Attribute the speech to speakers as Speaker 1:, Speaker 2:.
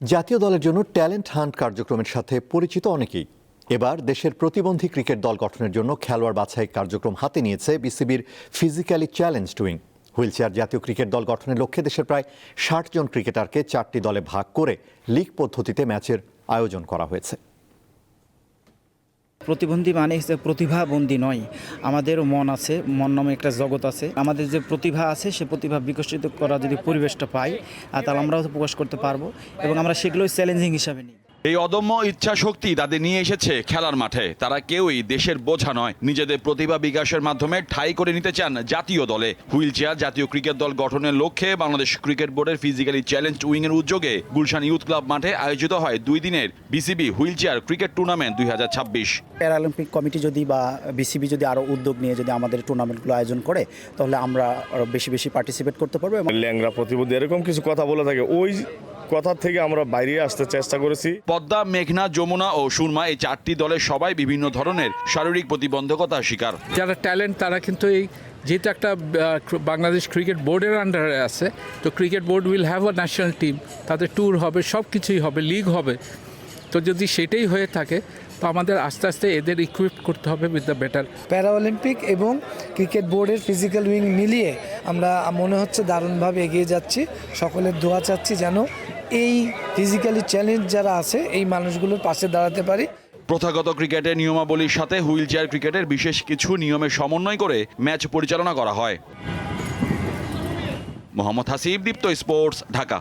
Speaker 1: জাতীয় দলের জন্য ট্যালেন্ট হান্ট কার্যক্রমের সাথে পরিচিত অনেকেই। এবার দেশের প্রতিবন্ধী ক্রিকেট দল গঠনের জন্য খেলোয়াড় বাছাই কার্যক্রম হাতে নিয়েছে বিসিবির ফিজিক্যালি চ্যালেঞ্জড উইং। হুইলচেয়ার জাতীয় ক্রিকেট দল গঠনের লক্ষ্যে দেশের প্রায় ৬০ জন ক্রিকেটারকে ৪টি দলে ভাগ করে লিগ পদ্ধতিতে ম্যাচের আয়োজন করা হয়েছে।
Speaker 2: প্রতিবন্ধী মানে প্রতিভাবন্ধী নয়, আমাদেরও মন আছে, মন নামে একটা জগৎ আছে। আমাদের যে প্রতিভা আছে সে প্রতিভা বিকশিত করা যদি পরিবেশটা পাই তাহলে আমরাও প্রকাশ করতে পারবো এবং আমরা সেগুলোই চ্যালেঞ্জিং হিসাবে নিই।
Speaker 3: এই অদম্য ইচ্ছা শক্তি তাদের নিয়ে এসেছে খেলার মাঠে। তারা কেউই দেশের বোঝা নয়, নিজেদের প্রতিভা বিকাশের মাধ্যমে ঠাঁই করে নিতে চান জাতীয় দলে। হুইলচেয়ার জাতীয় ক্রিকেট দল গঠনের লক্ষ্যে বাংলাদেশ ক্রিকেট বোর্ডের ফিজিক্যালি চ্যালেঞ্জড উইং এর উদ্যোগে গুলশান ইউথ ক্লাব মাঠে আয়োজিত হয় 2 দিনের BCB wheelchair cricket tournament 2026।
Speaker 2: Paralympic committee যদি বা বিসিবি যদি আরও উদ্যোগ নিয়ে যদি আমাদের টুর্নামেন্টগুলো আয়োজন করে তাহলে আমরা আরও বেশি বেশি পার্টিসিপেট করতে পারবো।
Speaker 4: ল্যাংরা প্রতিবন্ধী এরকম কিছু কথা বলে থাকে, ওই কথা থেকে আমরা বাইরে আসতে চেষ্টা করেছি।
Speaker 3: পদ্মা, মেঘনা, যমুনা ও সুরমা এই 4টি দলের সবাই বিভিন্ন ধরনের শারীরিক প্রতিবন্ধকতার শিকার।
Speaker 5: যারা ট্যালেন্ট তারা কিন্তু এই যেহেতু একটা বাংলাদেশ ক্রিকেট বোর্ডের আন্ডারে আছে, তো cricket board will have a national team, তাদের ট্যুর হবে, সব কিছুই হবে, লিগ হবে। তো যদি সেটাই হয়ে থাকে তো আমাদের আস্তে আস্তে এদের ইকুইপ করতে হবে উইথ দ্য বেটার।
Speaker 6: প্যারাঅলিম্পিক এবং ক্রিকেট বোর্ডের ফিজিক্যাল উইং মিলিয়ে আমরা মনে হচ্ছে দারুণভাবে এগিয়ে যাচ্ছি। সকলের দোয়া চাচ্ছি যেন এই ফিজিক্যালি চ্যালেঞ্জ যারা আছে এই মানুষগুলোর পাশে দাঁড়াতে পারি।
Speaker 3: প্রথাগত ক্রিকেটের নিয়মাবলীর সাথে হুইলচেয়ার ক্রিকেটের বিশেষ কিছু নিয়মের সমন্বয় করে ম্যাচ পরিচালনা করা হয়। মোহাম্মদ হাসিব, দীপ্ত স্পোর্টস, ঢাকা।